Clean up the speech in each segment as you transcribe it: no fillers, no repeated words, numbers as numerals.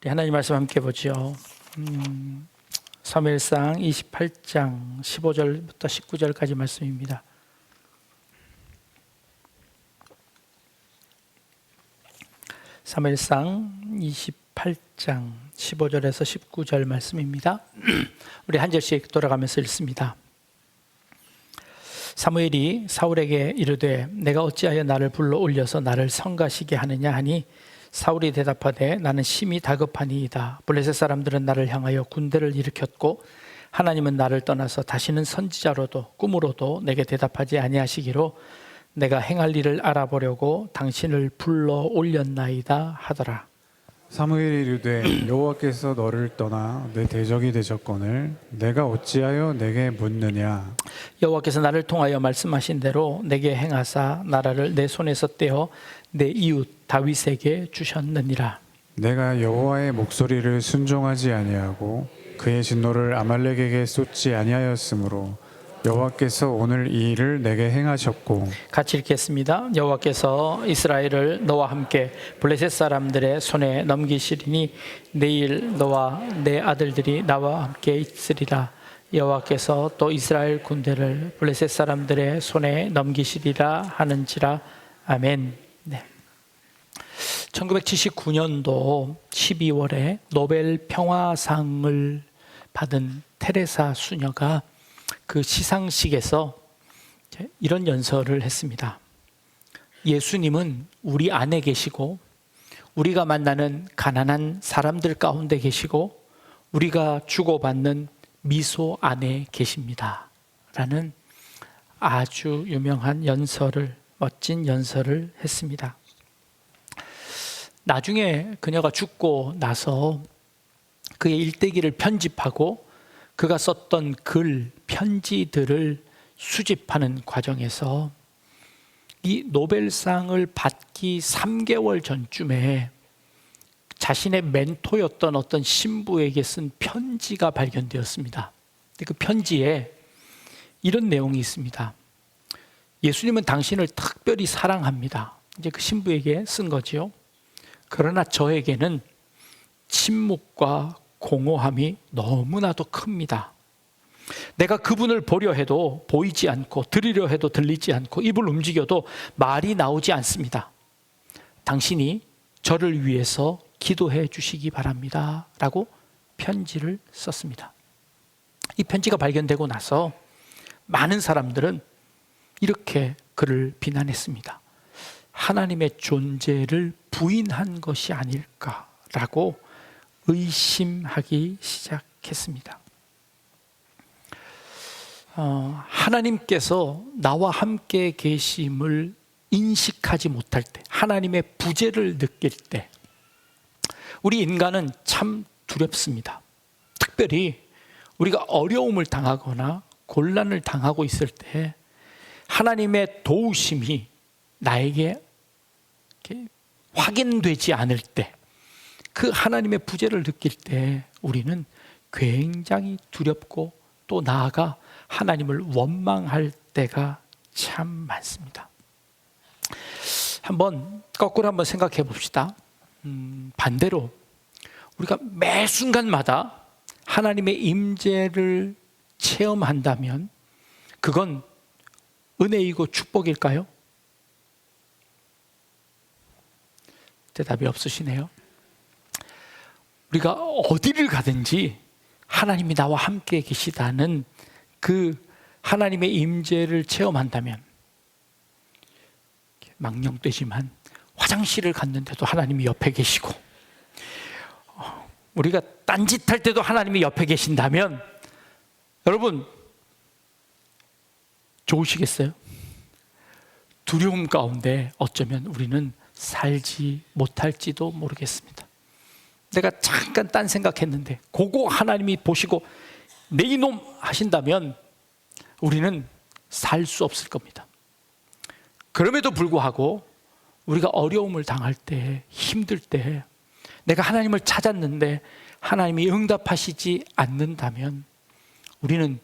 우리 하나님 말씀 함께 보죠. 사무엘상 28장 15절부터 19절까지 말씀입니다. 사무엘상 28장 15절에서 19절 말씀입니다. 우리 한 절씩 돌아가면서 읽습니다. 사무엘이 사울에게 이르되 내가 어찌하여 나를 불러 올려서 나를 성가시게 하느냐 하니 사울이 대답하되 나는 심히 다급하니이다. 블레셋 사람들은 나를 향하여 군대를 일으켰고 하나님은 나를 떠나서 다시는 선지자로도 꿈으로도 내게 대답하지 아니하시기로 내가 행할 일을 알아보려고 당신을 불러 올렸나이다 하더라. 사무엘이 이르되 여호와께서 너를 떠나 내 대적이 되셨거늘 내가 어찌하여 내게 묻느냐. 여호와께서 나를 통하여 말씀하신 대로 내게 행하사 나라를 내 손에서 떼어 내 이웃 다윗에게 주셨느니라. 내가 여호와의 목소리를 순종하지 아니하고 그의 진노를 아말렉에게 쏟지 아니하였으므로 여호와께서 오늘 이 일을 내게 행하셨고. 같이 읽겠습니다. 여호와께서 이스라엘을 너와 함께 블레셋 사람들의 손에 넘기시리니 내일 너와 내 아들들이 나와 함께 있으리라. 여호와께서 또 이스라엘 군대를 블레셋 사람들의 손에 넘기시리라 하는지라. 아멘. 네. 1979년도 12월에 노벨 평화상을 받은 테레사 수녀가 그 시상식에서 이런 연설을 했습니다. 예수님은 우리 안에 계시고 우리가 만나는 가난한 사람들 가운데 계시고 우리가 주고받는 미소 안에 계십니다 라는 아주 유명한 연설을, 멋진 연설을 했습니다. 나중에 그녀가 죽고 나서 그의 일대기를 편집하고 그가 썼던 글, 편지들을 수집하는 과정에서 이 노벨상을 받기 3개월 전쯤에 자신의 멘토였던 어떤 신부에게 쓴 편지가 발견되었습니다. 그 편지에 이런 내용이 있습니다. 예수님은 당신을 특별히 사랑합니다. 이제 그 신부에게 쓴 거지요. 그러나 저에게는 침묵과 공허함이 너무나도 큽니다. 내가 그분을 보려 해도 보이지 않고 들으려 해도 들리지 않고 입을 움직여도 말이 나오지 않습니다. 당신이 저를 위해서 기도해 주시기 바랍니다 라고 편지를 썼습니다. 이 편지가 발견되고 나서 많은 사람들은 이렇게 그를 비난했습니다. 하나님의 존재를 부인한 것이 아닐까라고 의심하기 시작했습니다. 하나님께서 나와 함께 계심을 인식하지 못할 때, 하나님의 부재를 느낄 때 우리 인간은 참 두렵습니다. 특별히 우리가 어려움을 당하거나 곤란을 당하고 있을 때 하나님의 도우심이 나에게 확인되지 않을 때, 그 하나님의 부재를 느낄 때 우리는 굉장히 두렵고 또 나아가 하나님을 원망할 때가 참 많습니다. 거꾸로 한번 생각해 봅시다. 반대로 우리가 매 순간마다 하나님의 임재를 체험한다면 그건 은혜이고 축복일까요? 대답이 없으시네요. 우리가 어디를 가든지 하나님이 나와 함께 계시다는 그 하나님의 임재를 체험한다면, 망령되지만 화장실을 갔는데도 하나님이 옆에 계시고 우리가 딴짓할 때도 하나님이 옆에 계신다면 여러분 좋으시겠어요? 두려움 가운데 어쩌면 우리는 살지 못할지도 모르겠습니다. 내가 잠깐 딴 생각했는데 그거 하나님이 보시고 내 이놈 하신다면 우리는 살 수 없을 겁니다. 그럼에도 불구하고 우리가 어려움을 당할 때, 힘들 때 내가 하나님을 찾았는데 하나님이 응답하시지 않는다면 우리는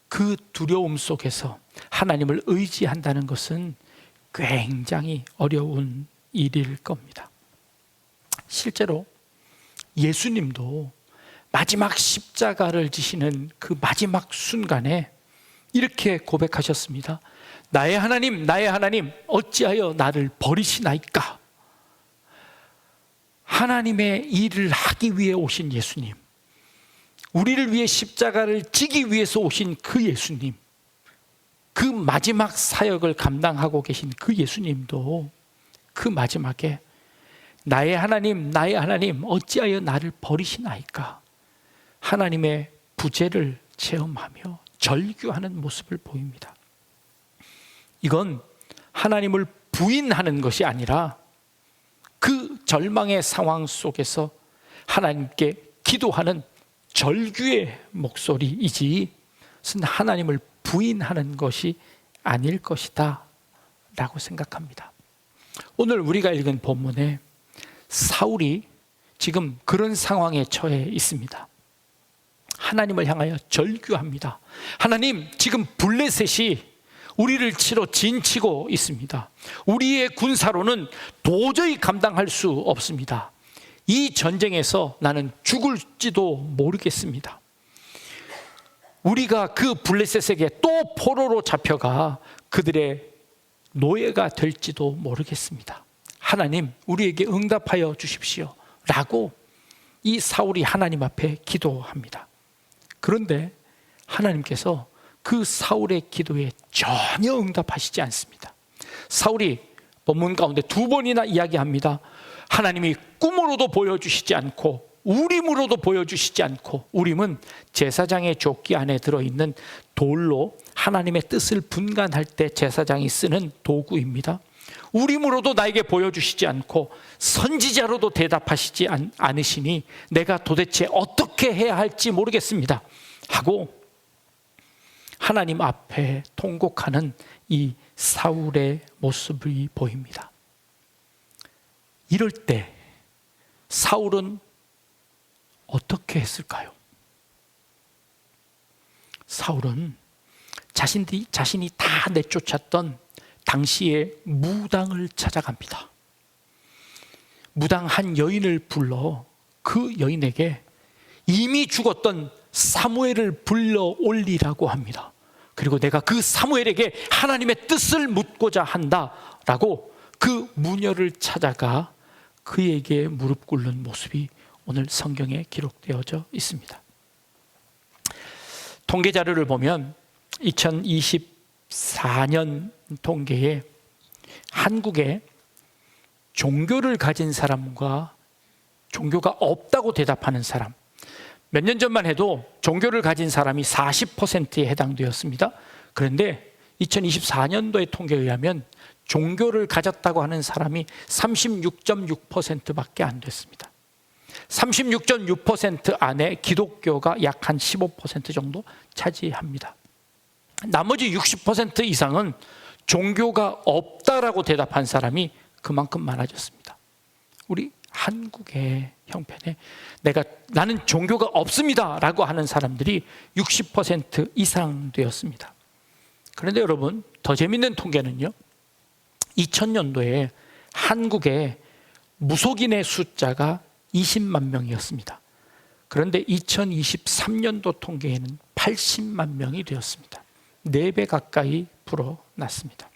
그 두려움 속에서 하나님을 의지한다는 것은 굉장히 어려운 일일 겁니다. 실제로 예수님도 마지막 십자가를 지시는 그 마지막 순간에 이렇게 고백하셨습니다. 나의 하나님, 나의 하나님, 어찌하여 나를 버리시나이까? 하나님의 일을 하기 위해 오신 예수님, 우리를 위해 십자가를 지기 위해서 오신 그 예수님, 그 마지막 사역을 감당하고 계신 그 예수님도 그 마지막에 나의 하나님, 나의 하나님, 어찌하여 나를 버리시나이까? 하나님의 부재를 체험하며 절규하는 모습을 보입니다. 이건 하나님을 부인하는 것이 아니라 그 절망의 상황 속에서 하나님께 기도하는 절규의 목소리이지 하나님을 부인하는 것이 아닐 것이다 라고 생각합니다. 오늘 우리가 읽은 본문에 사울이 지금 그런 상황에 처해 있습니다. 하나님을 향하여 절규합니다. 하나님, 지금 블레셋이 우리를 치러 진치고 있습니다. 우리의 군사로는 도저히 감당할 수 없습니다. 이 전쟁에서 나는 죽을지도 모르겠습니다. 우리가 그 블레셋에게 또 포로로 잡혀가 그들의 노예가 될지도 모르겠습니다. 하나님, 우리에게 응답하여 주십시오 라고 이 사울이 하나님 앞에 기도합니다. 그런데 하나님께서 그 사울의 기도에 전혀 응답하시지 않습니다. 사울이 본문 가운데 2번이나 이야기합니다. 하나님이 꿈으로도 보여주시지 않고 우림으로도 보여주시지 않고, 우림은 제사장의 조끼 안에 들어있는 돌로 하나님의 뜻을 분간할 때 제사장이 쓰는 도구입니다. 우림으로도 나에게 보여주시지 않고 선지자로도 대답하시지 않으시니 내가 도대체 어떻게 해야 할지 모르겠습니다 하고 하나님 앞에 통곡하는 이 사울의 모습이 보입니다. 이럴 때 사울은 어떻게 했을까요? 사울은 자신이 다 내쫓았던 당시의 무당을 찾아갑니다. 무당 한 여인을 불러 그 여인에게 이미 죽었던 사무엘을 불러 올리라고 합니다. 그리고 내가 그 사무엘에게 하나님의 뜻을 묻고자 한다라고 그 무녀를 찾아가 그에게 무릎 꿇는 모습이 오늘 성경에 기록되어져 있습니다. 통계 자료를 보면 2024년 통계에 한국에 종교를 가진 사람과 종교가 없다고 대답하는 사람, 몇 년 전만 해도 종교를 가진 사람이 40%에 해당되었습니다. 그런데 2024년도의 통계에 의하면 종교를 가졌다고 하는 사람이 36.6%밖에 안 됐습니다. 36.6% 안에 기독교가 약 한 15% 정도 차지합니다. 나머지 60% 이상은 종교가 없다라고 대답한 사람이 그만큼 많아졌습니다. 우리 한국의 형편에 나는 종교가 없습니다 라고 하는 사람들이 60% 이상 되었습니다. 그런데 여러분, 더 재밌는 통계는요, 2000년도에 한국의 무속인의 숫자가 20만 명이었습니다. 그런데 2023년도 통계에는 80만 명이 되었습니다. 4배 가까이 불어났습니다.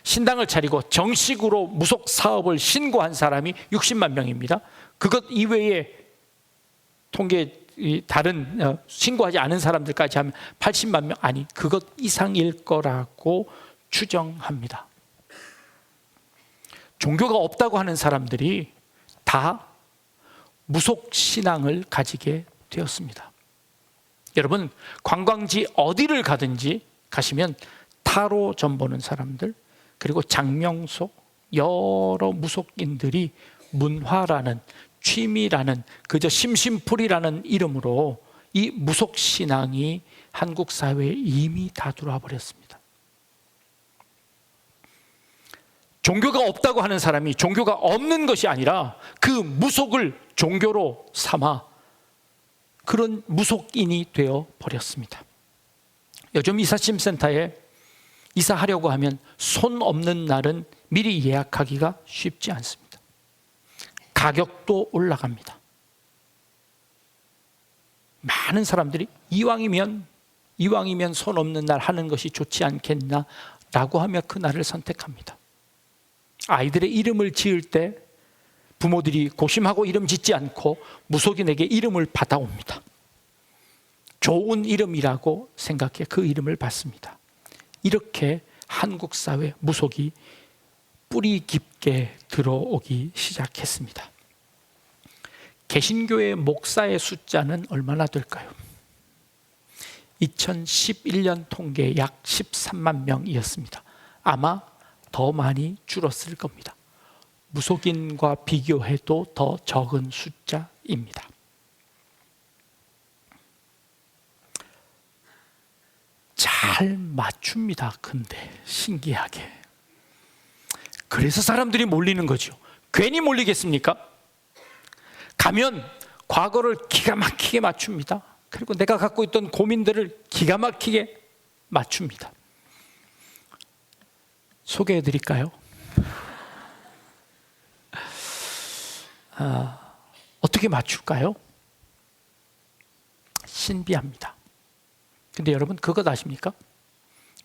신당을 차리고 정식으로 무속 사업을 신고한 사람이 60만 명입니다. 그것 이외에 통계 다른 신고하지 않은 사람들까지 하면 80만 명, 아니 그것 이상일 거라고 추정합니다. 종교가 없다고 하는 사람들이 다 무속 신앙을 가지게 되었습니다. 여러분, 관광지 어디를 가든지 가시면 타로 점 보는 사람들, 그리고 장명소, 여러 무속인들이 문화라는, 취미라는, 그저 심심풀이라는 이름으로 이 무속 신앙이 한국 사회에 이미 다 들어와 버렸습니다. 종교가 없다고 하는 사람이 종교가 없는 것이 아니라 그 무속을 종교로 삼아 그런 무속인이 되어 버렸습니다. 요즘 이사심센터에 이사하려고 하면 손 없는 날은 미리 예약하기가 쉽지 않습니다. 가격도 올라갑니다. 많은 사람들이 이왕이면 손 없는 날 하는 것이 좋지 않겠나라고 하며 그 날을 선택합니다. 아이들의 이름을 지을 때 부모들이 고심하고 이름 짓지 않고 무속인에게 이름을 받아옵니다. 좋은 이름이라고 생각해 그 이름을 받습니다. 이렇게 한국 사회 무속이 뿌리 깊게 들어오기 시작했습니다. 개신교의 목사의 숫자는 얼마나 될까요? 2011년 통계 약 13만 명이었습니다. 아마 더 많이 줄었을 겁니다. 무속인과 비교해도 더 적은 숫자입니다. 잘 맞춥니다. 근데 신기하게. 그래서 사람들이 몰리는 거죠. 괜히 몰리겠습니까? 가면 과거를 기가 막히게 맞춥니다. 그리고 내가 갖고 있던 고민들을 기가 막히게 맞춥니다. 소개해 드릴까요? 어떻게 맞출까요? 신비합니다. 근데 여러분 그것 아십니까?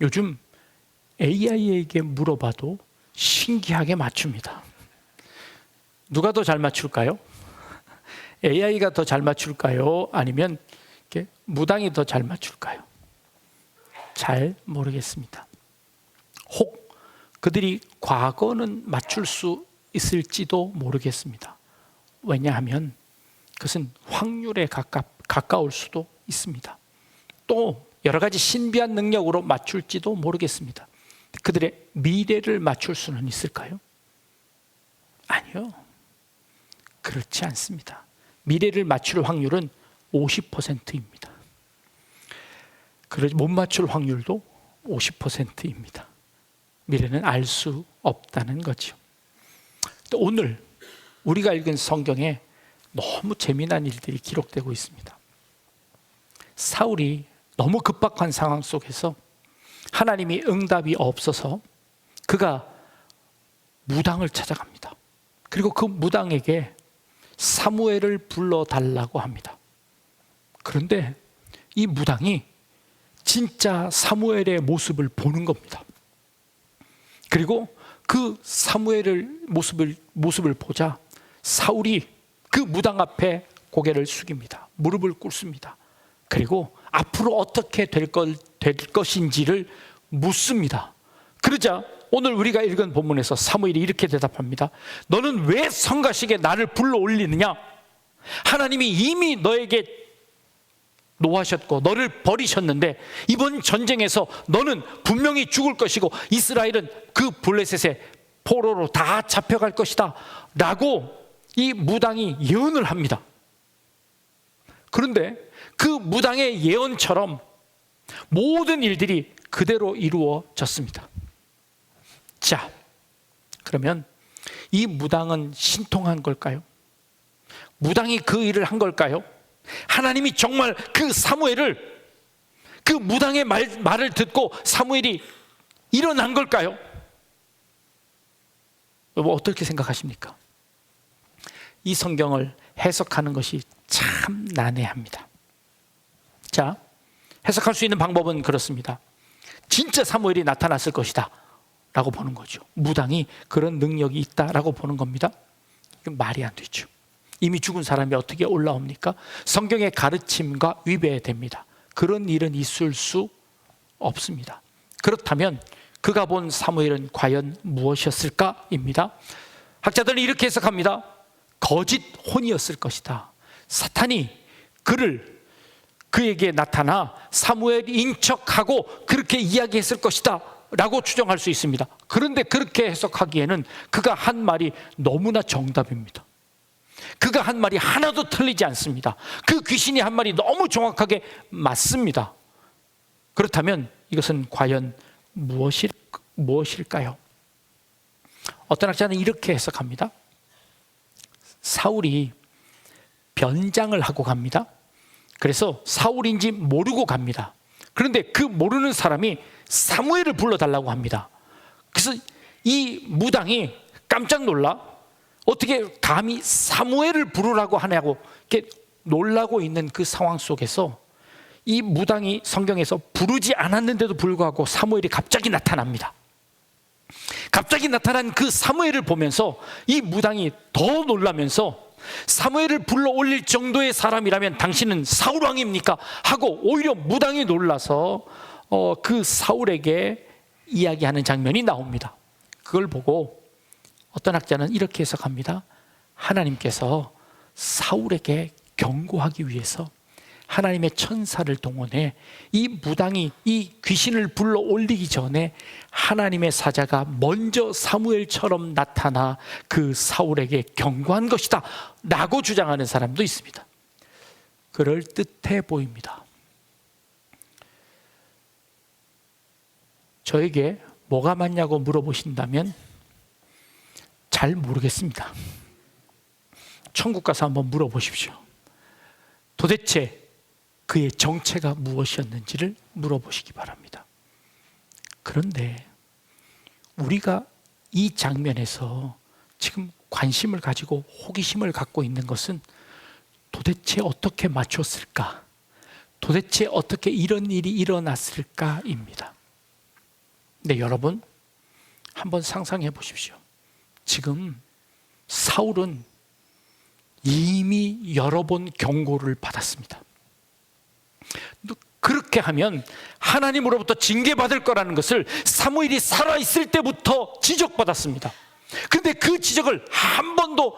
요즘 AI에게 물어봐도 신기하게 맞춥니다. 누가 더 잘 맞출까요? AI가 더 잘 맞출까요? 아니면 무당이 더 잘 맞출까요? 잘 모르겠습니다. 혹 그들이 과거는 맞출 수 있을지도 모르겠습니다. 왜냐하면 그것은 확률에 가까울 수도 있습니다. 또 여러 가지 신비한 능력으로 맞출지도 모르겠습니다. 그들의 미래를 맞출 수는 있을까요? 아니요. 그렇지 않습니다. 미래를 맞출 확률은 50%입니다. 못 맞출 확률도 50%입니다. 미래는 알 수 없다는 거죠. 또 오늘 우리가 읽은 성경에 너무 재미난 일들이 기록되고 있습니다. 사울이 너무 급박한 상황 속에서 하나님이 응답이 없어서 그가 무당을 찾아갑니다. 그리고 그 무당에게 사무엘을 불러달라고 합니다. 그런데 이 무당이 진짜 사무엘의 모습을 보는 겁니다. 그리고 그 사무엘의 모습을 보자 사울이 그 무당 앞에 고개를 숙입니다. 무릎을 꿇습니다. 그리고 앞으로 어떻게 될 것인지를 묻습니다. 그러자 오늘 우리가 읽은 본문에서 사무엘이 이렇게 대답합니다. 너는 왜 성가시게 나를 불러 올리느냐? 하나님이 이미 너에게 노하셨고 너를 버리셨는데 이번 전쟁에서 너는 분명히 죽을 것이고 이스라엘은 그 블레셋의 포로로 다 잡혀갈 것이다 라고 이 무당이 예언을 합니다. 그런데 그 무당의 예언처럼 모든 일들이 그대로 이루어졌습니다. 자, 그러면 이 무당은 신통한 걸까요? 무당이 그 일을 한 걸까요? 하나님이 정말 그 사무엘을 그 무당의 말을 듣고 사무엘이 일어난 걸까요? 여러분 어떻게 생각하십니까? 이 성경을 해석하는 것이 참 난해합니다. 자, 해석할 수 있는 방법은 그렇습니다. 진짜 사무엘이 나타났을 것이다 라고 보는 거죠. 무당이 그런 능력이 있다라고 보는 겁니다. 이건 말이 안 되죠. 이미 죽은 사람이 어떻게 올라옵니까? 성경의 가르침과 위배됩니다. 그런 일은 있을 수 없습니다. 그렇다면 그가 본 사무엘은 과연 무엇이었을까입니다. 학자들은 이렇게 해석합니다. 거짓 혼이었을 것이다. 사탄이 그에게 나타나 사무엘인 척하고 그렇게 이야기했을 것이다 라고 추정할 수 있습니다. 그런데 그렇게 해석하기에는 그가 한 말이 너무나 정답입니다. 그가 한 말이 하나도 틀리지 않습니다. 그 귀신이 한 말이 너무 정확하게 맞습니다. 그렇다면 이것은 과연 무엇일까요? 어떤 학자는 이렇게 해석합니다. 사울이 변장을 하고 갑니다. 그래서 사울인지 모르고 갑니다. 그런데 그 모르는 사람이 사무엘을 불러달라고 합니다. 그래서 이 무당이 깜짝 놀라 어떻게 감히 사무엘을 부르라고 하냐고 이렇게 놀라고 있는 그 상황 속에서 이 무당이 성경에서 부르지 않았는데도 불구하고 사무엘이 갑자기 나타납니다. 갑자기 나타난 그 사무엘을 보면서 이 무당이 더 놀라면서 사무엘을 불러 올릴 정도의 사람이라면 당신은 사울 왕입니까? 하고 오히려 무당이 놀라서 그 사울에게 이야기하는 장면이 나옵니다. 그걸 보고 어떤 학자는 이렇게 해석합니다. 하나님께서 사울에게 경고하기 위해서 하나님의 천사를 동원해 이 무당이 이 귀신을 불러 올리기 전에 하나님의 사자가 먼저 사무엘처럼 나타나 그 사울에게 경고한 것이다 라고 주장하는 사람도 있습니다. 그럴듯해 보입니다. 저에게 뭐가 맞냐고 물어보신다면 잘 모르겠습니다. 천국 가서 한번 물어보십시오. 도대체 그의 정체가 무엇이었는지를 물어보시기 바랍니다. 그런데 우리가 이 장면에서 지금 관심을 가지고 호기심을 갖고 있는 것은 도대체 어떻게 맞췄을까? 도대체 어떻게 이런 일이 일어났을까입니다. 근데 여러분, 한번 상상해 보십시오. 지금 사울은 이미 여러 번 경고를 받았습니다. 그렇게 하면 하나님으로부터 징계받을 거라는 것을 사무엘이 살아있을 때부터 지적받았습니다. 그런데 그 지적을 한 번도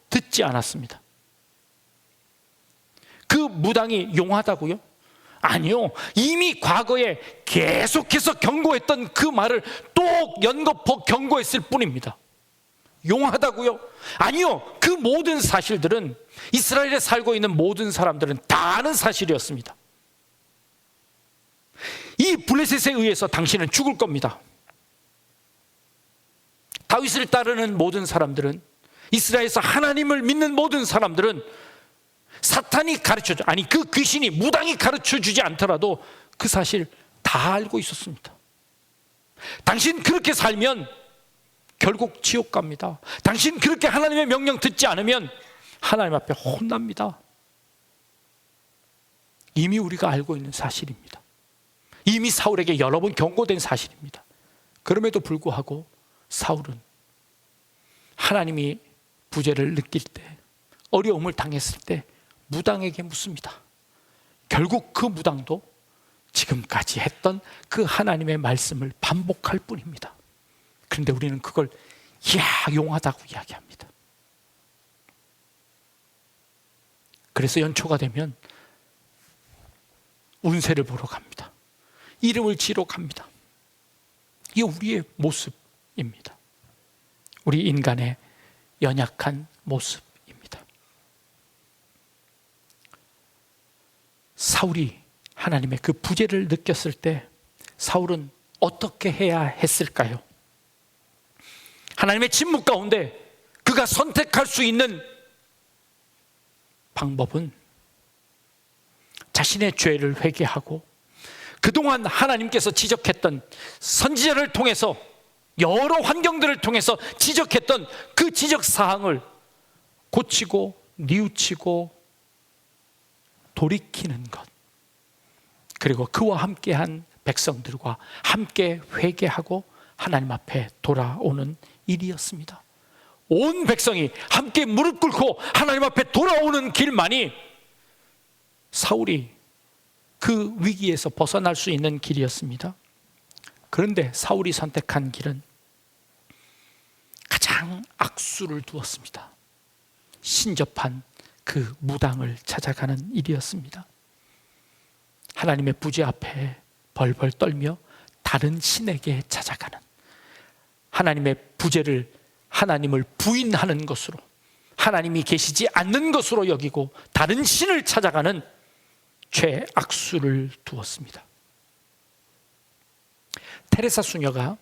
듣지 않았습니다. 그 무당이 용하다고요? 아니요. 이미 과거에 계속해서 경고했던 그 말을 또 연거푸 경고했을 뿐입니다. 용하다고요? 아니요. 그 모든 사실들은 이스라엘에 살고 있는 모든 사람들은 다 아는 사실이었습니다. 이 블레셋에 의해서 당신은 죽을 겁니다. 다윗을 따르는 모든 사람들은, 이스라엘에서 하나님을 믿는 모든 사람들은 사탄이 가르쳐줘, 아니 그 귀신이 무당이 가르쳐주지 않더라도 그 사실 다 알고 있었습니다. 당신 그렇게 살면 결국 지옥 갑니다. 당신 그렇게 하나님의 명령 듣지 않으면 하나님 앞에 혼납니다. 이미 우리가 알고 있는 사실입니다. 이미 사울에게 여러 번 경고된 사실입니다. 그럼에도 불구하고 사울은 하나님이 부재를 느낄 때, 어려움을 당했을 때 무당에게 묻습니다. 결국 그 무당도 지금까지 했던 그 하나님의 말씀을 반복할 뿐입니다. 그런데 우리는 그걸 용하다고 이야기합니다. 그래서 연초가 되면 운세를 보러 갑니다. 이름을 지러 갑니다. 이게 우리의 모습입니다. 우리 인간의 연약한 모습입니다. 사울이 하나님의 그 부재를 느꼈을 때 사울은 어떻게 해야 했을까요? 하나님의 침묵 가운데 그가 선택할 수 있는 방법은 자신의 죄를 회개하고 그동안 하나님께서 지적했던, 선지자를 통해서 여러 환경들을 통해서 지적했던 그 지적사항을 고치고 뉘우치고 돌이키는 것, 그리고 그와 함께한 백성들과 함께 회개하고 하나님 앞에 돌아오는 일이었습니다. 온 백성이 함께 무릎 꿇고 하나님 앞에 돌아오는 길만이 사울이 그 위기에서 벗어날 수 있는 길이었습니다. 그런데 사울이 선택한 길은 가장 악수를 두었습니다. 신접한 그 무당을 찾아가는 일이었습니다. 하나님의 부재 앞에 벌벌 떨며 다른 신에게 찾아가는, 하나님의 부재를 하나님을 부인하는 것으로, 하나님이 계시지 않는 것으로 여기고 다른 신을 찾아가는 죄악수를 두었습니다. 테레사 수녀가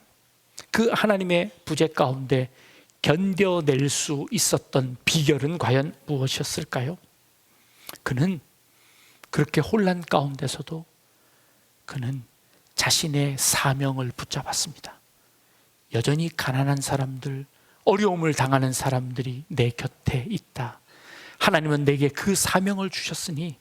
그 하나님의 부재 가운데 견뎌낼 수 있었던 비결은 과연 무엇이었을까요? 그는 그렇게 혼란 가운데서도 그는 자신의 사명을 붙잡았습니다. 여전히 가난한 사람들, 어려움을 당하는 사람들이 내 곁에 있다. 하나님은 내게 그 사명을 주셨으니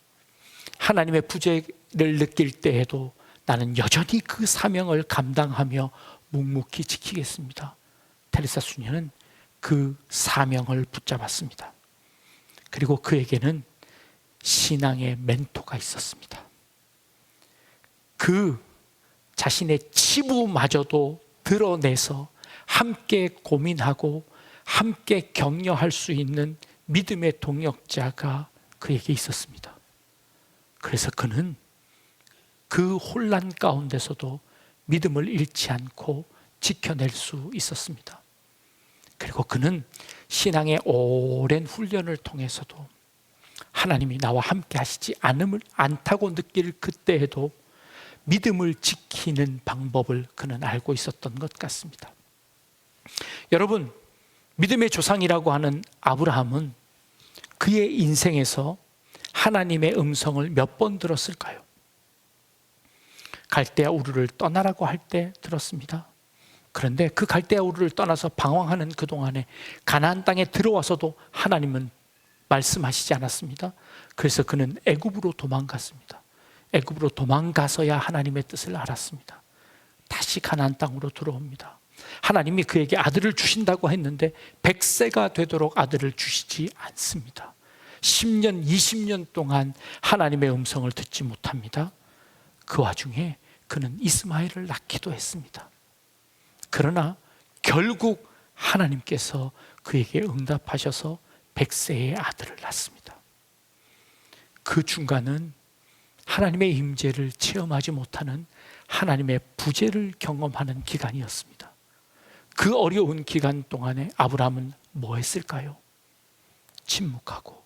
하나님의 부재를 느낄 때에도 나는 여전히 그 사명을 감당하며 묵묵히 지키겠습니다. 테레사 수녀는 그 사명을 붙잡았습니다. 그리고 그에게는 신앙의 멘토가 있었습니다. 그 자신의 치부마저도 드러내서 함께 고민하고 함께 격려할 수 있는 믿음의 동역자가 그에게 있었습니다. 그래서 그는 그 혼란 가운데서도 믿음을 잃지 않고 지켜낼 수 있었습니다. 그리고 그는 신앙의 오랜 훈련을 통해서도 하나님이 나와 함께 하시지 않다고 느낄 그때에도 믿음을 지키는 방법을 그는 알고 있었던 것 같습니다. 여러분, 믿음의 조상이라고 하는 아브라함은 그의 인생에서 하나님의 음성을 몇 번 들었을까요? 갈대아 우르를 떠나라고 할 때 들었습니다. 그런데 그 갈대아 우르를 떠나서 방황하는 그동안에 가나안 땅에 들어와서도 하나님은 말씀하시지 않았습니다. 그래서 그는 애굽으로 도망갔습니다. 애굽으로 도망가서야 하나님의 뜻을 알았습니다. 다시 가나안 땅으로 들어옵니다. 하나님이 그에게 아들을 주신다고 했는데 100세가 되도록 아들을 주시지 않습니다. 10년, 20년 동안 하나님의 음성을 듣지 못합니다. 그 와중에 그는 이스마엘을 낳기도 했습니다. 그러나 결국 하나님께서 그에게 응답하셔서 100세의 아들을 낳습니다. 그 중간은 하나님의 임재를 체험하지 못하는 하나님의 부재를 경험하는 기간이었습니다. 그 어려운 기간 동안에 아브라함은 뭐 했을까요? 침묵하고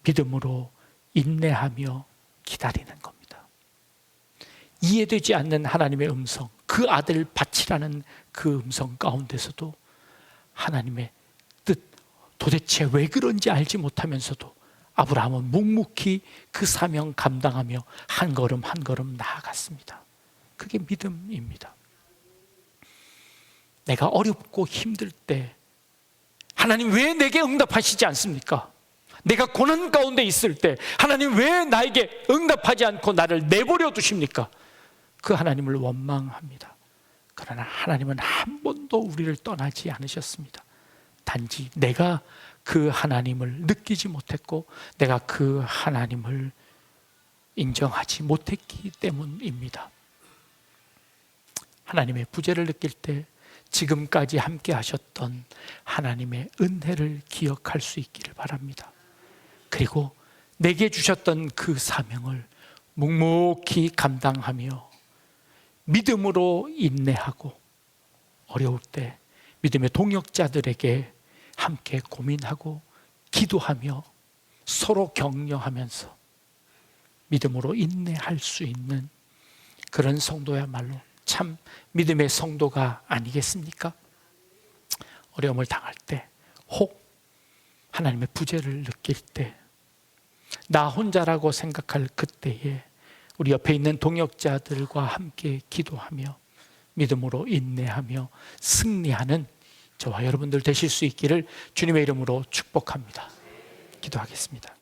믿음으로 인내하며 기다리는 겁니다. 이해되지 않는 하나님의 음성, 그 아들 바치라는 그 음성 가운데서도 하나님의 뜻, 도대체 왜 그런지 알지 못하면서도 아브라함은 묵묵히 그 사명 감당하며 한 걸음 한 걸음 나아갔습니다. 그게 믿음입니다. 내가 어렵고 힘들 때 하나님 왜 내게 응답하시지 않습니까? 내가 고난 가운데 있을 때 하나님 왜 나에게 응답하지 않고 나를 내버려 두십니까? 그 하나님을 원망합니다. 그러나 하나님은 한 번도 우리를 떠나지 않으셨습니다. 단지 내가 그 하나님을 느끼지 못했고 내가 그 하나님을 인정하지 못했기 때문입니다. 하나님의 부재를 느낄 때 지금까지 함께 하셨던 하나님의 은혜를 기억할 수 있기를 바랍니다. 그리고 내게 주셨던 그 사명을 묵묵히 감당하며 믿음으로 인내하고 어려울 때 믿음의 동역자들에게 함께 고민하고 기도하며 서로 격려하면서 믿음으로 인내할 수 있는 그런 성도야말로 참 믿음의 성도가 아니겠습니까? 어려움을 당할 때, 혹 하나님의 부재를 느낄 때, 나 혼자라고 생각할 그때에 우리 옆에 있는 동역자들과 함께 기도하며 믿음으로 인내하며 승리하는 저와 여러분들 되실 수 있기를 주님의 이름으로 축복합니다. 기도하겠습니다.